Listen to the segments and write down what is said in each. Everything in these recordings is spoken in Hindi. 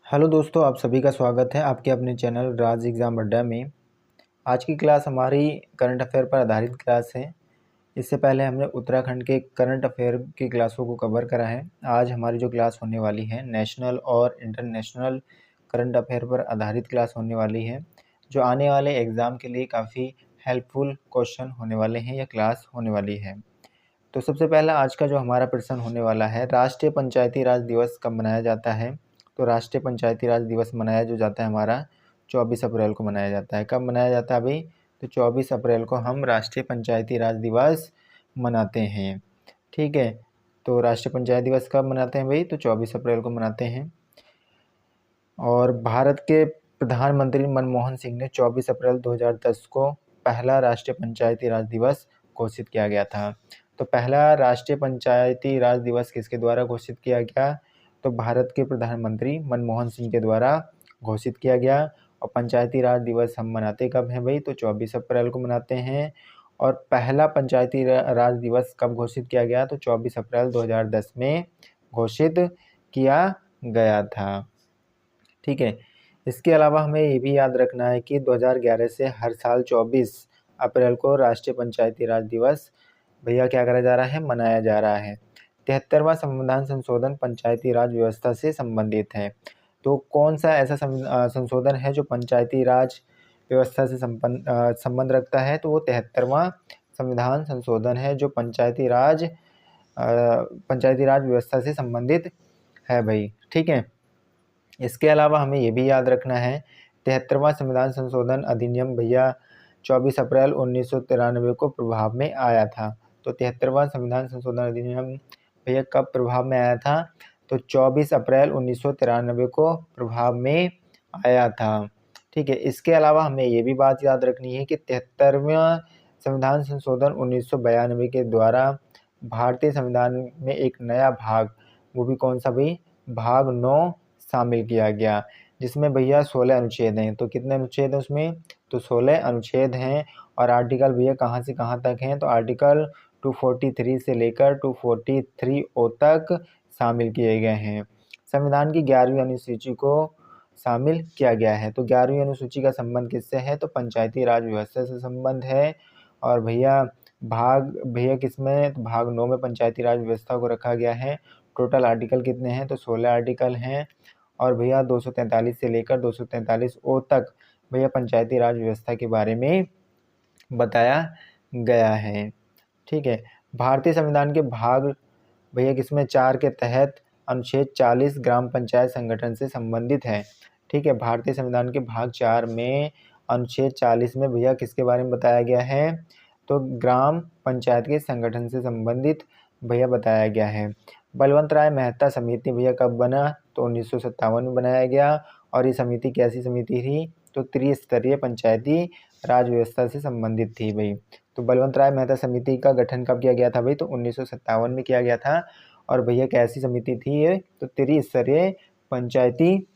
हेलो दोस्तों, आप सभी का स्वागत है आपके अपने चैनल राज एग्ज़ाम अड्डा में। आज की क्लास हमारी करंट अफेयर पर आधारित क्लास है। इससे पहले हमने उत्तराखंड के करंट अफेयर की क्लासों को कवर करा है। आज हमारी जो क्लास होने वाली है नेशनल और इंटरनेशनल करंट अफेयर पर आधारित क्लास होने वाली है, जो आने वाले एग्ज़ाम के लिए काफ़ी हेल्पफुल क्वेश्चन होने वाले हैं या क्लास होने वाली है। तो सबसे पहला आज का जो हमारा प्रश्न होने वाला है, राष्ट्रीय पंचायती राज दिवस कब मनाया जाता है। तो राष्ट्रीय पंचायती राज दिवस मनाया जो जाता है हमारा 24 अप्रैल को मनाया जाता है। कब मनाया जाता है भाई? तो 24 अप्रैल को हम राष्ट्रीय पंचायती राज दिवस मनाते हैं। ठीक है, तो राष्ट्रीय पंचायत दिवस कब मनाते हैं भाई? तो 24 अप्रैल को मनाते हैं। और भारत के प्रधानमंत्री मनमोहन सिंह ने 24 अप्रैल 2010 को पहला राष्ट्रीय पंचायती राज दिवस घोषित किया गया था। तो पहला राष्ट्रीय पंचायती राज दिवस किसके द्वारा घोषित किया गया? तो भारत के प्रधानमंत्री मनमोहन सिंह के द्वारा घोषित किया गया। और पंचायती राज दिवस हम मनाते कब हैं भाई? तो 24 अप्रैल को मनाते हैं। और पहला पंचायती राज दिवस कब घोषित किया गया? तो 24 अप्रैल 2010 में घोषित किया गया था। ठीक है, इसके अलावा हमें ये भी याद रखना है कि 2011 से हर साल 24 अप्रैल को राष्ट्रीय पंचायती राज दिवस भैया क्या करा जा रहा है? मनाया जा रहा है। 73वां संविधान संशोधन पंचायती राज व्यवस्था से संबंधित है। तो कौन सा ऐसा संशोधन है जो पंचायती राज व्यवस्था से संबंध रखता है? तो वो 73वां संविधान संशोधन है जो पंचायती राज व्यवस्था से संबंधित है भाई। ठीक है, इसके अलावा हमें ये भी याद रखना है 73वां संविधान संशोधन अधिनियम भैया 24 अप्रैल 1993 को प्रभाव में आया था। तो 73वां संविधान संशोधन अधिनियम भैया कब प्रभाव में आया था? तो 24 अप्रैल 1993 को प्रभाव में आया था। ठीक है, इसके अलावा हमें ये भी बात याद रखनी है कि 73वां संविधान संशोधन 1992 के द्वारा भारतीय संविधान में एक नया भाग, वो भी कौन सा भाई? भाग 9 शामिल किया गया, जिसमें भैया 16 अनुच्छेद हैं। तो कितने अनुच्छेद हैं उसमें? तो 16 अनुच्छेद हैं। और आर्टिकल भैया कहाँ से कहाँ तक हैं? तो आर्टिकल 243 से लेकर 243 ओ तक शामिल किए गए हैं। संविधान की 11वीं अनुसूची को शामिल किया गया है। तो 11वीं अनुसूची का संबंध किससे है? तो पंचायती राज व्यवस्था से संबंध है। और भैया किसमें? तो भाग 9 में पंचायती राज व्यवस्था को रखा गया है। टोटल आर्टिकल कितने हैं? तो 16 आर्टिकल हैं। और भैया 243 से लेकर 243 ओ तक भैया पंचायती राज व्यवस्था के बारे में बताया गया है। ठीक है, भारतीय संविधान के भाग भैया किसमें 4 के तहत अनुच्छेद 40 ग्राम पंचायत संगठन से संबंधित है। ठीक है, भारतीय संविधान के भाग 4 में अनुच्छेद 40 में भैया किसके बारे में बताया गया है? तो ग्राम पंचायत के संगठन से संबंधित भैया बताया गया है। बलवंत राय मेहता समिति भैया कब बना? तो 1957 में बनाया गया। और ये समिति कैसी समिति थी? तो त्रिस्तरीय पंचायती राज व्यवस्था से संबंधित थी भाई। तो बलवंत राय मेहता समिति का गठन कब किया गया था भाई? तो 1957 में किया गया था। और भैया कैसी समिति थी ये? तो त्रिस्तरीय पंचायती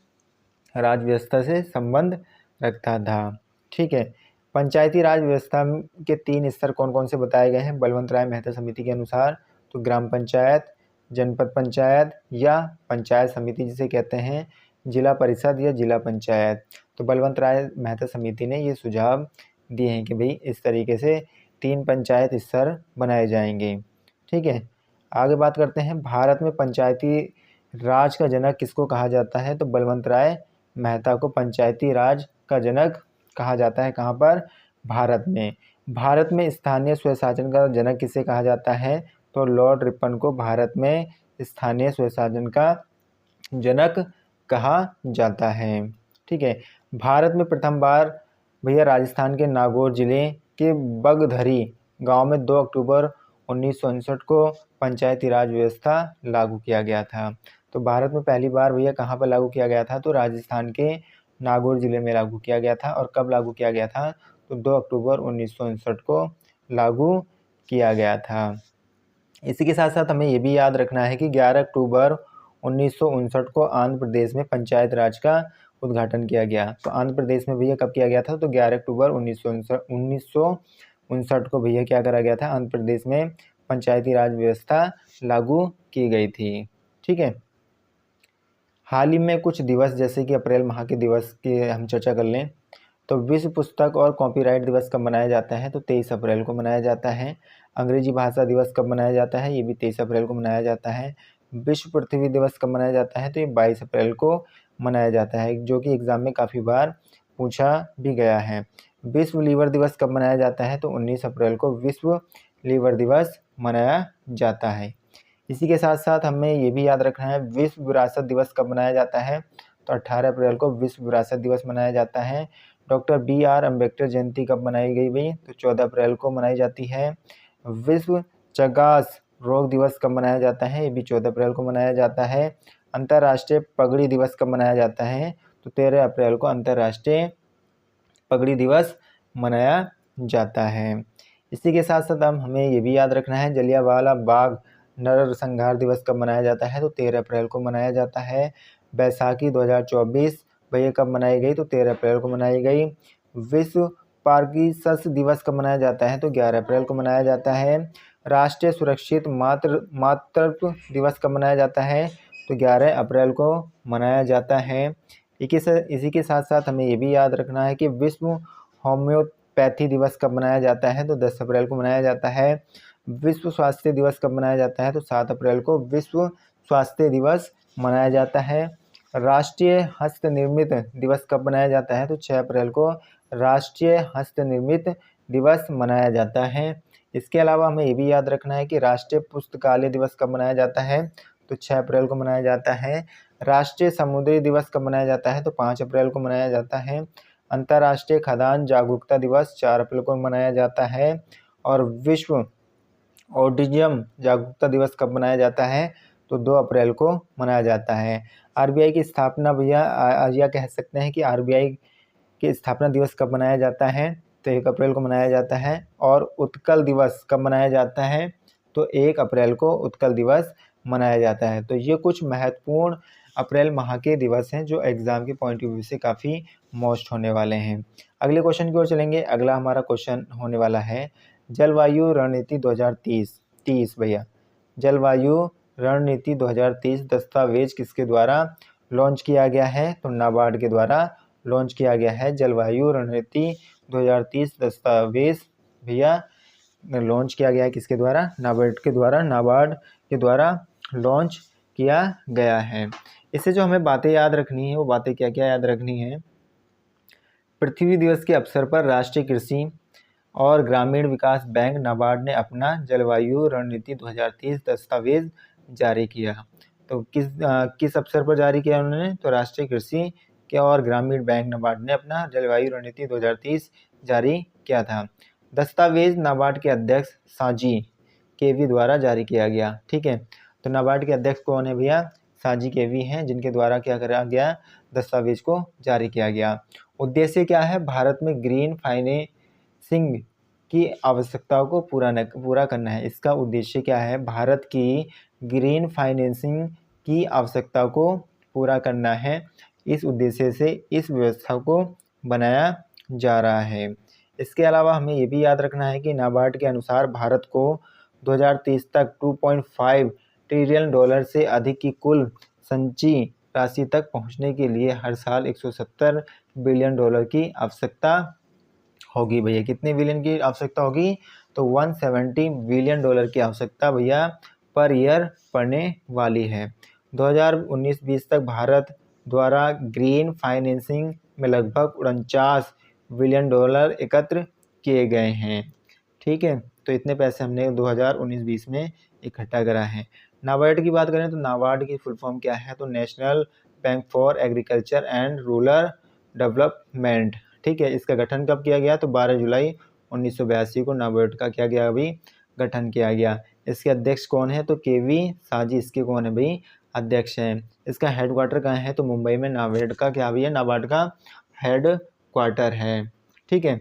राज व्यवस्था से संबंध रखता था। ठीक है, पंचायती राज व्यवस्था के 3 स्तर कौन कौन से बताए गए हैं बलवंत राय मेहता समिति के अनुसार? तो ग्राम पंचायत, जनपद पंचायत या पंचायत समिति जिसे कहते हैं, जिला परिषद या जिला पंचायत। तो बलवंत राय मेहता समिति ने ये सुझाव दिए हैं कि भाई इस तरीके से 3 पंचायत स्तर बनाए जाएंगे। ठीक है, आगे बात करते हैं, भारत में पंचायती राज का जनक किसको कहा जाता है? तो बलवंत राय मेहता को पंचायती राज का जनक कहा जाता है। कहाँ पर? भारत में। भारत में स्थानीय स्वशासन का जनक किसे कहा जाता है? तो लॉर्ड रिपन को भारत में स्थानीय स्वशासन का जनक कहा जाता है। ठीक है, भारत में प्रथम बार भैया राजस्थान के नागौर जिले के बगधरी गांव में 2 अक्टूबर 1959 को पंचायती राज व्यवस्था लागू किया गया था। तो भारत में पहली बार भैया कहाँ पर लागू किया गया था? तो राजस्थान के नागौर जिले में लागू किया गया था। और कब लागू किया गया था? तो 2 अक्टूबर 1959 को लागू किया गया था। इसी के साथ साथ हमें ये भी याद रखना है कि 11 अक्टूबर 1959 को आंध्र प्रदेश में पंचायत राज का उद्घाटन किया गया। तो आंध्र प्रदेश में भैया कब किया गया था? तो 11 अक्टूबर 1959 को भैया क्या करा गया था? आंध्र प्रदेश में पंचायती राज व्यवस्था लागू की गई थी। ठीक है, हाल ही में कुछ दिवस जैसे कि अप्रैल माह के दिवस की हम चर्चा कर लें तो विश्व पुस्तक और कॉपीराइट दिवस कब मनाया जाता है, तो 23 अप्रैल को मनाया जाता है। अंग्रेजी भाषा दिवस कब मनाया जाता है, ये भी 23 अप्रैल को मनाया जाता है। विश्व पृथ्वी दिवस कब मनाया जाता है, तो ये 22 अप्रैल को मनाया जाता है, जो कि एग्जाम में काफ़ी बार पूछा भी गया है। विश्व लीवर दिवस कब मनाया जाता है, तो 19 अप्रैल को विश्व लीवर दिवस मनाया जाता है। इसी के साथ साथ हमें ये भी याद रखना है विश्व विरासत दिवस कब मनाया जाता है, तो 18 अप्रैल को विश्व विरासत दिवस मनाया जाता है। डॉक्टर BR अम्बेडकर जयंती कब मनाई गई भाई, तो 14 अप्रैल को मनाई जाती है। विश्व चगास रोग दिवस कब मनाया जाता है, ये भी 14 अप्रैल को मनाया जाता है। अंतर्राष्ट्रीय पगड़ी दिवस कब मनाया जाता है, तो 13 अप्रैल को अंतर्राष्ट्रीय पगड़ी दिवस मनाया जाता है। इसी के साथ साथ हमें ये भी याद रखना है जलियांवाला बाग नरसंहार दिवस कब मनाया जाता है, तो 13 अप्रैल को मनाया जाता है। बैसाखी 2024 भैया कब मनाई गई, तो 13 अप्रैल को मनाई गई। विश्व पार्किंसंस दिवस कब मनाया जाता है, तो 11 अप्रैल को मनाया जाता है। राष्ट्रीय सुरक्षित मातृत्व दिवस कब मनाया जाता है, तो 11 अप्रैल को मनाया जाता है। इसी के साथ साथ हमें ये भी याद रखना है कि विश्व होम्योपैथी दिवस कब मनाया जाता है, तो 10 अप्रैल को मनाया जाता है। विश्व स्वास्थ्य दिवस कब मनाया जाता है, तो 7 अप्रैल को विश्व स्वास्थ्य दिवस मनाया जाता है। राष्ट्रीय हस्त निर्मित दिवस कब मनाया जाता है, तो 6 अप्रैल को राष्ट्रीय हस्त निर्मित दिवस मनाया जाता है। इसके अलावा हमें ये भी याद रखना है कि राष्ट्रीय पुस्तकालय दिवस कब मनाया जाता है, तो 6 अप्रैल को मनाया जाता है। राष्ट्रीय समुद्री दिवस कब मनाया जाता है, तो 5 अप्रैल को मनाया जाता है। अंतर्राष्ट्रीय खदान जागरूकता दिवस 4 अप्रैल को मनाया जाता है। और विश्व ऑटिज्म जागरूकता दिवस कब मनाया जाता है, तो 2 अप्रैल को मनाया जाता है। RBI की स्थापना भैया या कह सकते हैं कि RBI की स्थापना दिवस कब मनाया जाता है, तो 1 अप्रैल को मनाया जाता है। और उत्कल दिवस कब मनाया जाता है, तो 1 अप्रैल को उत्कल दिवस मनाया जाता है। तो ये कुछ महत्वपूर्ण अप्रैल माह के दिवस हैं जो एग्जाम के पॉइंट ऑफ व्यू से काफ़ी मोस्ट होने वाले हैं। अगले क्वेश्चन की ओर चलेंगे। अगला हमारा क्वेश्चन होने वाला है जलवायु रणनीति 2030 भैया। जलवायु रणनीति 2030 दस्तावेज किसके द्वारा लॉन्च किया गया है, तो नाबार्ड के द्वारा लॉन्च किया गया है। जलवायु रणनीति 2030 दस्तावेज भैया लॉन्च किया गया है किसके द्वारा, नाबार्ड के द्वारा लॉन्च किया गया है। इससे जो हमें बातें याद रखनी है वो बातें क्या क्या याद रखनी है। पृथ्वी दिवस के अवसर पर राष्ट्रीय कृषि और ग्रामीण विकास बैंक नाबार्ड ने अपना जलवायु रणनीति 2030 दस्तावेज जारी किया। तो किस अवसर पर जारी किया उन्होंने, तो राष्ट्रीय कृषि के और ग्रामीण बैंक नाबार्ड ने अपना जलवायु रणनीति 2030 जारी किया था। दस्तावेज नाबार्ड के अध्यक्ष साजी केवी द्वारा जारी किया गया। ठीक है, तो नाबार्ड के अध्यक्ष कौन है भैया, साजी केवी हैं, जिनके द्वारा क्या करा गया, दस्तावेज को जारी किया गया। उद्देश्य क्या है, भारत में ग्रीन फाइनेंसिंग की आवश्यकताओं को पूरा करना है। इसका उद्देश्य क्या है, भारत की ग्रीन फाइनेंसिंग की आवश्यकता को पूरा करना है। इस उद्देश्य से इस व्यवस्था को बनाया जा रहा है। इसके अलावा हमें ये भी याद रखना है कि नाबार्ड के अनुसार भारत को 2030 तक 2.5 ट्रिलियन डॉलर से अधिक की कुल संचयी राशि तक पहुंचने के लिए हर साल 170 बिलियन डॉलर की आवश्यकता होगी भैया। कितने बिलियन की आवश्यकता होगी, तो 170 बिलियन डॉलर की आवश्यकता भैया पर ईयर पड़ने वाली है। 2019-20 तक भारत द्वारा ग्रीन फाइनेंसिंग में लगभग 49 बिलियन डॉलर एकत्र किए गए हैं। ठीक है, तो इतने पैसे हमने 2019-20 में इकट्ठा करा है। नाबार्ड की बात करें तो नाबार्ड की फुल फॉर्म क्या है, तो national bank for agriculture and rural development. ठीक है, इसका गठन कब किया गया, तो 12 जुलाई 1982 को नाबार्ड का क्या गया अभी गठन किया गया। इसके अध्यक्ष कौन है, तो केवी साजी इसके कौन है भाई, अध्यक्ष हैं। इसका हेडक्वार्टर कहाँ है, तो मुंबई में नाबार्ड का क्या भी है, नाबार्ड का हेड क्वार्टर है। ठीक है,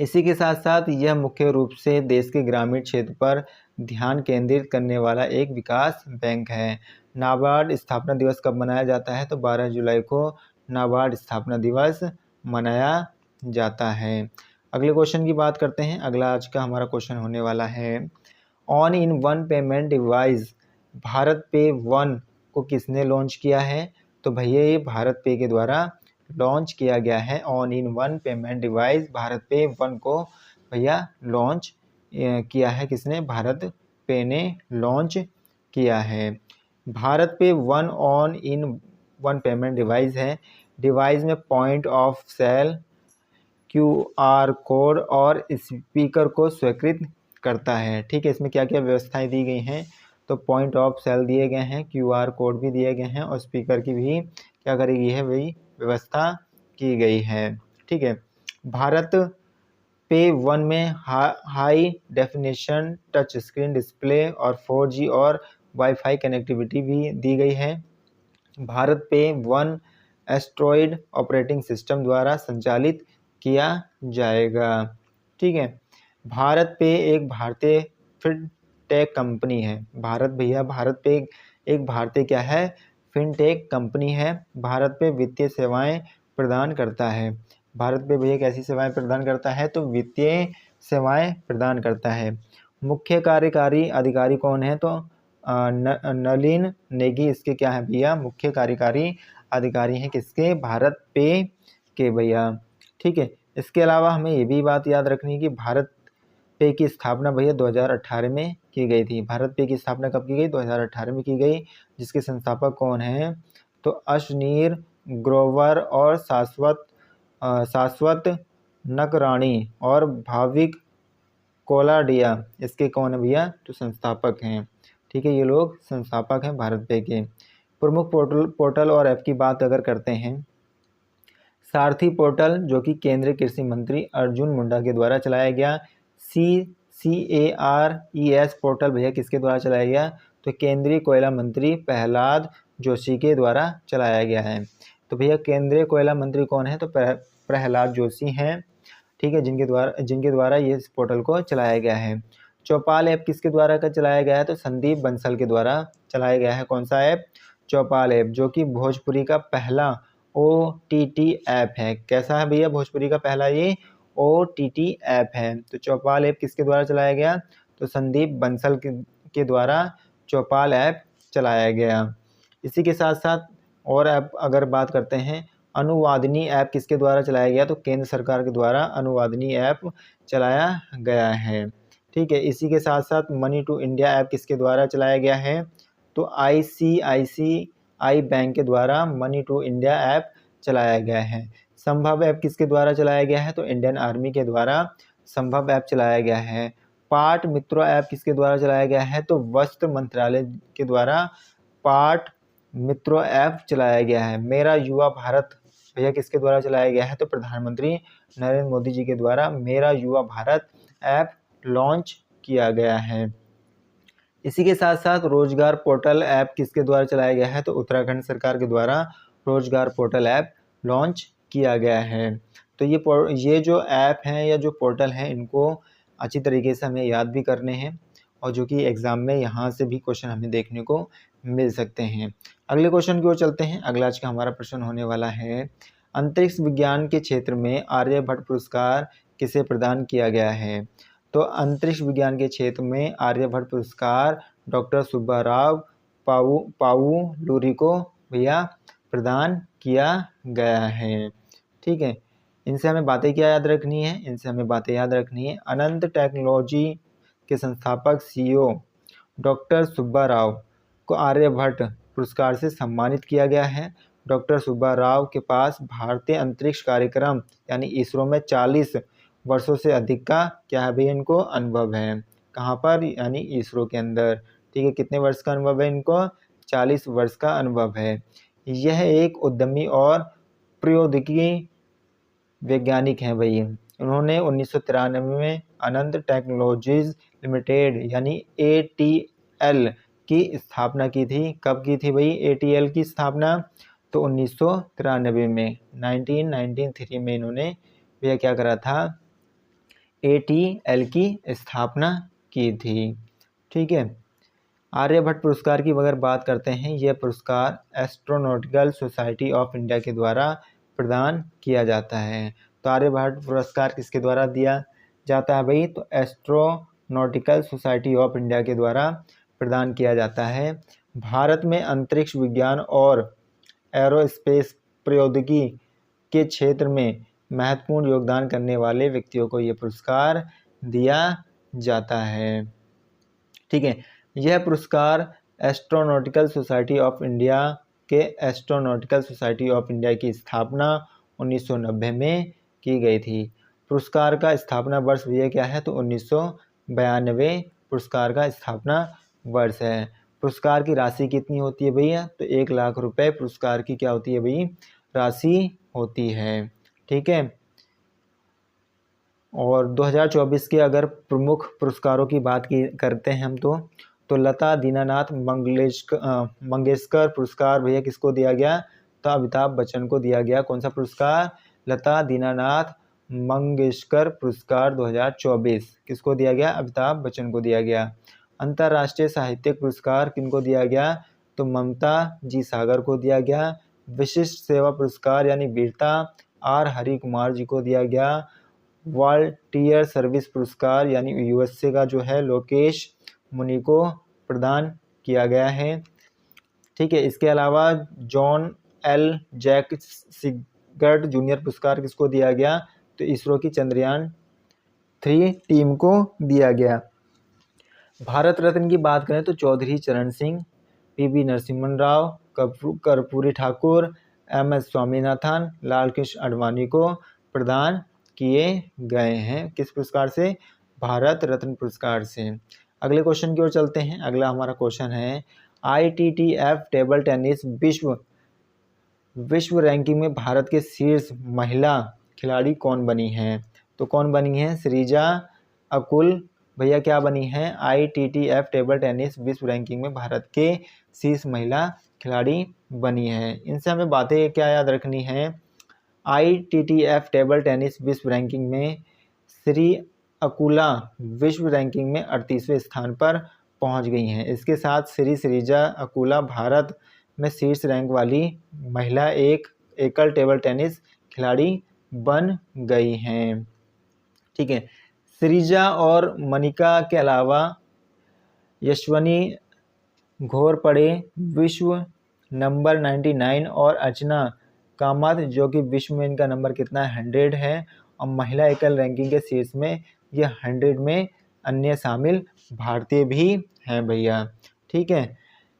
इसी के साथ साथ यह मुख्य रूप से देश के ग्रामीण क्षेत्र पर ध्यान केंद्रित करने वाला एक विकास बैंक है। नाबार्ड स्थापना दिवस कब मनाया जाता है, तो 12 जुलाई को नाबार्ड स्थापना दिवस मनाया जाता है। अगले क्वेश्चन की बात करते हैं। अगला आज का हमारा क्वेश्चन होने वाला है on in one payment device Bharat पे वन को किसने लॉन्च किया है? तो भैया ये भारत पे के द्वारा लॉन्च किया गया है। On in one payment device Bharat पे 1 को भैया लॉन्च किया है। किसने? भारत पे ने लॉन्च किया है। BharatPe 1 on in one payment device है। डिवाइस में point of sale, QR code और स्पीकर को स्वीकृत करता है। ठीक है, इसमें क्या क्या व्यवस्थाएं दी गई हैं? तो पॉइंट ऑफ सेल दिए गए हैं, QR कोड भी दिए गए हैं और स्पीकर की भी क्या करी गई है वही व्यवस्था की गई है। ठीक है, भारत पे 1 में high definition touch screen display और 4G और वाईफाई कनेक्टिविटी भी दी गई है। BharatPe 1 asteroid operating system द्वारा संचालित किया जाएगा। ठीक है, भारत पे एक भारतीय फिनटेक कंपनी है। भारत पे एक भारतीय क्या है? फिनटेक कंपनी है। भारत पे वित्तीय सेवाएं प्रदान करता है। भारत पे भैया कैसी सेवाएं प्रदान करता है? तो वित्तीय सेवाएं प्रदान करता है। मुख्य कार्यकारी अधिकारी कौन है? तो नलिन नेगी इसके क्या है भैया? मुख्य कार्यकारी अधिकारी हैं। किसके? भारत पे के भैया। ठीक है, इसके अलावा हमें ये भी बात याद रखनी है कि भारत पे की स्थापना भैया 2018 में की गई थी। भारत पे की स्थापना कब की गई? 2018 में की गई। जिसके संस्थापक कौन हैं? तो अशनीर ग्रोवर और शाश्वत नकराणी और भाविक कोलाडिया इसके कौन है भैया? तो संस्थापक हैं। ठीक है, ये लोग संस्थापक हैं भारत पे के। प्रमुख पोर्टल और ऐप की बात अगर करते हैं, सारथी पोर्टल जो कि केंद्रीय कृषि मंत्री अर्जुन मुंडा के द्वारा चलाया गया। CARES पोर्टल भैया किसके द्वारा चलाया गया? तो केंद्रीय कोयला मंत्री प्रहलाद जोशी के द्वारा चलाया गया है। तो भैया केंद्रीय कोयला मंत्री कौन है? तो प्रहलाद जोशी हैं। ठीक है, जिनके द्वारा ये इस पोर्टल को चलाया गया है। चौपाल ऐप किसके द्वारा का चलाया गया है? तो संदीप बंसल के द्वारा चलाया गया है। कौन सा ऐप? चौपाल ऐप, जो कि भोजपुरी का पहला OTT ऐप है। कैसा है भैया? भोजपुरी का पहला ये OTT ऐप है। तो चौपाल ऐप किसके द्वारा चलाया गया? तो संदीप बंसल के द्वारा चौपाल ऐप चलाया गया। इसी के साथ साथ और ऐप अगर बात करते हैं, अनुवादिनी ऐप किसके द्वारा चलाया गया? तो केंद्र सरकार के द्वारा अनुवादिनी ऐप चलाया गया है। ठीक है, इसी के साथ साथ मनी टू इंडिया ऐप किसके द्वारा चलाया गया है? तो ICICI बैंक के द्वारा मनी टू इंडिया ऐप चलाया गया है। संभव ऐप किसके द्वारा चलाया गया है? तो इंडियन आर्मी के द्वारा संभव ऐप चलाया गया है। पाट मित्रों ऐप किसके द्वारा चलाया गया है? तो वस्त्र मंत्रालय के द्वारा पाट मित्रों ऐप चलाया गया है। मेरा युवा भारत भैया किसके द्वारा चलाया गया है? तो प्रधानमंत्री नरेंद्र मोदी जी के द्वारा मेरा युवा भारत ऐप लॉन्च किया गया है। इसी के साथ साथ रोजगार पोर्टल ऐप किसके द्वारा चलाया गया है? तो उत्तराखंड सरकार के द्वारा रोजगार पोर्टल ऐप लॉन्च किया गया है। तो ये जो ऐप हैं या जो पोर्टल हैं, इनको अच्छी तरीके से हमें याद भी करने हैं और जो कि एग्ज़ाम में यहाँ से भी क्वेश्चन हमें देखने को मिल सकते हैं। अगले क्वेश्चन की ओर चलते हैं। अगला आज का हमारा प्रश्न होने वाला है, अंतरिक्ष विज्ञान के क्षेत्र में आर्यभट्ट पुरस्कार किसे प्रदान किया गया है? तो अंतरिक्ष विज्ञान के क्षेत्र में आर्यभट्ट पुरस्कार डॉक्टर सुब्बाराव पाउलुरी को भैया प्रदान किया गया है। ठीक है, इनसे हमें बातें क्या याद रखनी है? इनसे हमें बातें याद रखनी है, अनंत टेक्नोलॉजी के संस्थापक CEO डॉक्टर सुब्बाराव को आर्यभट्ट पुरस्कार से सम्मानित किया गया है। डॉक्टर सुब्बाराव के पास भारतीय अंतरिक्ष कार्यक्रम यानी इसरो में 40 वर्षों से अधिक का क्या है भैया इनको अनुभव है। कहाँ पर? यानी इसरो के अंदर। ठीक है, कितने वर्ष का अनुभव है इनको? 40 वर्ष का अनुभव है। यह एक उद्यमी और प्रौद्योगिकी वैज्ञानिक हैं भैया। उन्होंने 1993 में अनंत टेक्नोलॉजीज लिमिटेड यानी ATL की स्थापना की थी। कब की थी भाई ATL की स्थापना? तो 1993 में, 1993 में इन्होंने भैया क्या करा था? ATL की स्थापना की थी। ठीक है, आर्यभट्ट पुरस्कार की अगर बात करते हैं, यह पुरस्कार एस्ट्रोनॉटिकल सोसाइटी ऑफ इंडिया के द्वारा प्रदान किया जाता है। तो आर्यभट्ट पुरस्कार किसके द्वारा दिया जाता है भाई? तो एस्ट्रोनॉटिकल सोसाइटी ऑफ इंडिया के द्वारा प्रदान किया जाता है। भारत में अंतरिक्ष विज्ञान और एरोस्पेस प्रौद्योगिकी के क्षेत्र में महत्वपूर्ण योगदान करने वाले व्यक्तियों को ये पुरस्कार दिया जाता है। ठीक है, यह पुरस्कार एस्ट्रोनॉटिकल सोसाइटी ऑफ इंडिया के एस्ट्रोनॉटिकल सोसाइटी ऑफ इंडिया की स्थापना 1990 में की गई थी। पुरस्कार का स्थापना वर्ष भैया क्या है, तो 1992 पुरस्कार का स्थापना वर्ष है। पुरस्कार की राशि कितनी होती है भैया, तो 1 लाख रुपए पुरस्कार की क्या होती है भाई, राशि होती है। ठीक है, और 2024 के अगर प्रमुख पुरस्कारों की बात करते हैं हम तो लता दीनानाथ मंगेशकर पुरस्कार भैया किसको दिया गया, तो अमिताभ बच्चन को दिया गया। कौन सा पुरस्कार, लता दीनानाथ मंगेशकर पुरस्कार 2024 किसको दिया गया, अमिताभ बच्चन को दिया गया। अंतर्राष्ट्रीय साहित्यिक पुरस्कार किनको दिया गया, तो ममता जी सागर को दिया गया। विशिष्ट सेवा पुरस्कार यानी वीरता आर हरि कुमार जी को दिया गया। वॉलंटियर सर्विस पुरस्कार यानी यूएसए का जो है लोकेश मुनि को प्रदान किया गया है। ठीक है, इसके अलावा जॉन एल जैक सिगर्ट जूनियर पुरस्कार किसको दिया गया, तो इसरो की चंद्रयान 3 टीम को दिया गया। भारत रत्न की बात करें तो चौधरी चरण सिंह, पीवी नरसिम्हा राव, कर्पूरी ठाकुर, एम.एस. स्वामीनाथन, लाल कृष्ण आडवाणी को प्रदान किए गए हैं। किस पुरस्कार से, भारत रत्न पुरस्कार से। अगले क्वेश्चन की ओर चलते हैं। अगला हमारा क्वेश्चन है ITTF टेबल टेनिस विश्व रैंकिंग में भारत के शीर्ष महिला खिलाड़ी कौन बनी हैं, तो कौन बनी है, श्रीजा अकुल भैया क्या बनी है, ITTF टेबल टेनिस विश्व रैंकिंग में भारत के शीर्ष महिला खिलाड़ी बनी है। इनसे हमें बातें क्या याद रखनी है, ITTF टेबल टेनिस विश्व रैंकिंग में श्री अकुला विश्व रैंकिंग में 38वें स्थान पर पहुंच गई हैं। इसके साथ श्रीजा अकुला भारत में शीर्ष रैंक वाली महिला एकल टेबल टेनिस खिलाड़ी बन गई हैं। ठीक है, श्रीजा और मनिका के अलावा यशवनी घोरपड़े विश्व नंबर 99 और अर्चना कामत जो कि विश्व में इनका नंबर कितना है, 100 है। और महिला एकल रैंकिंग के शीर्ष में ये 100 में अन्य शामिल भारतीय भी हैं भैया। ठीक है,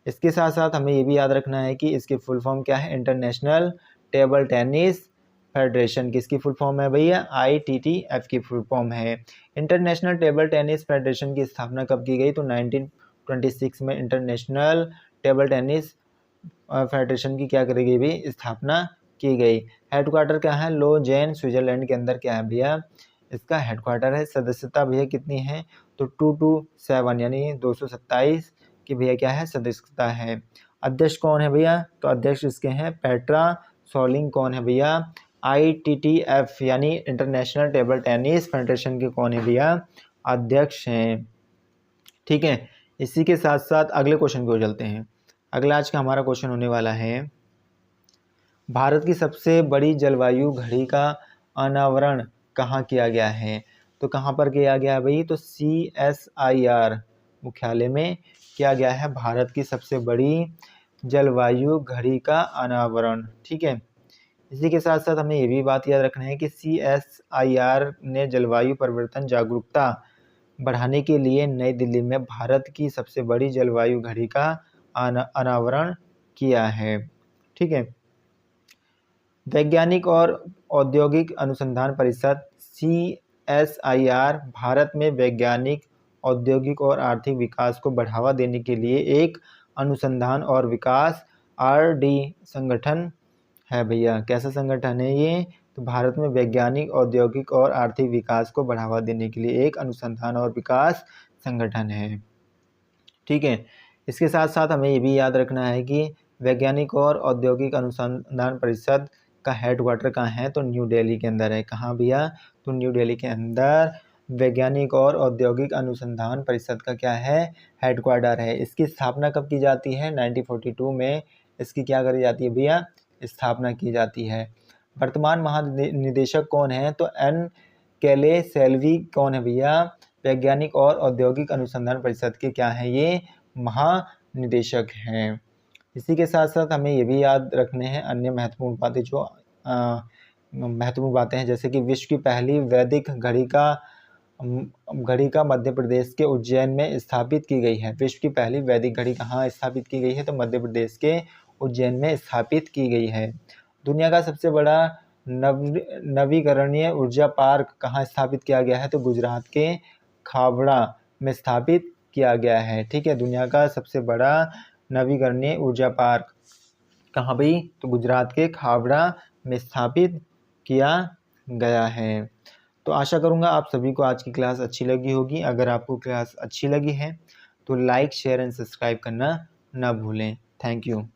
इसके साथ साथ हमें ये भी याद रखना है कि इसकी फुल फॉर्म क्या है, इंटरनेशनल टेबल टेनिस फेडरेशन। किसकी फुल फॉर्म है भैया, ITTF की फुल फॉर्म है। इंटरनेशनल टेबल टेनिस फेडरेशन की स्थापना कब की गई, तो 1926 में इंटरनेशनल टेबल टेनिस फेडरेशन की क्या करी गई भी, स्थापना की गई। हेडक्वार्टर क्या है, लोजेन स्विट्जरलैंड के अंदर क्या है भैया, इसका हेडक्वार्टर है। सदस्यता भैया कितनी है, तो 227 यानी 227 की भैया क्या है, सदस्यता है। अध्यक्ष कौन है भैया, तो अध्यक्ष इसके हैं पेट्रा सोलिंग। कौन है भैया, ITTF यानी इंटरनेशनल टेबल टेनिस फेडरेशन के कौन है भैया, अध्यक्ष हैं। ठीक है, इसी के साथ साथ अगले क्वेश्चन को चलते हैं। अगला आज का हमारा क्वेश्चन होने वाला है, भारत की सबसे बड़ी जलवायु घड़ी का अनावरण कहाँ किया गया है, तो कहाँ पर किया गया है भाई, तो CSIR मुख्यालय में किया गया है भारत की सबसे बड़ी जलवायु घड़ी का अनावरण। ठीक है, इसी के साथ साथ हमें ये भी बात याद रखना है कि CSIR ने जलवायु परिवर्तन जागरूकता बढ़ाने के लिए नई दिल्ली में भारत की सबसे बड़ी जलवायु घड़ी का अनावरण किया है। ठीक है, वैज्ञानिक और औद्योगिक अनुसंधान परिषद CSIR भारत में वैज्ञानिक, औद्योगिक और आर्थिक विकास को बढ़ावा देने के लिए एक अनुसंधान और विकास RD संगठन है भैया। कैसा संगठन है ये, तो भारत में वैज्ञानिक, औद्योगिक और आर्थिक विकास को बढ़ावा देने के लिए एक अनुसंधान और विकास संगठन है। ठीक है, इसके साथ साथ हमें ये भी याद रखना है कि वैज्ञानिक और औद्योगिक अनुसंधान परिषद का हेडक्वार्टर कहाँ है, तो न्यू दिल्ली के अंदर है। कहाँ भैया, तो न्यू दिल्ली के अंदर वैज्ञानिक और औद्योगिक अनुसंधान परिषद का क्या है, हेडक्वार्टर है। इसकी स्थापना कब की जाती है, 1942 में इसकी क्या करी जाती है भैया, स्थापना की जाती है। वर्तमान महानिदेशक कौन है, तो N केले सेल्वी कौन है भैया, वैज्ञानिक और औद्योगिक अनुसंधान परिषद के क्या है, ये निदेशक हैं। इसी के साथ साथ हमें ये भी याद रखने हैं अन्य महत्वपूर्ण बातें जो महत्वपूर्ण बातें हैं, जैसे कि विश्व की पहली वैदिक घड़ी का मध्य प्रदेश के उज्जैन में स्थापित की गई है। विश्व की पहली वैदिक घड़ी कहाँ स्थापित की गई है? तो मध्य प्रदेश के उज्जैन में स्थापित की गई है। दुनिया का सबसे बड़ा नवीकरणीय ऊर्जा पार्क कहाँ स्थापित किया गया है? तो गुजरात के खावड़ा में स्थापित किया गया है। ठीक है, दुनिया का सबसे बड़ा नवीकरणीय ऊर्जा पार्क कहाँ भाई? तो गुजरात के खावड़ा में स्थापित किया गया है। तो आशा करूँगा आप सभी को आज की क्लास अच्छी लगी होगी। अगर आपको क्लास अच्छी लगी है तो लाइक, शेयर एंड सब्सक्राइब करना ना भूलें। Thank you.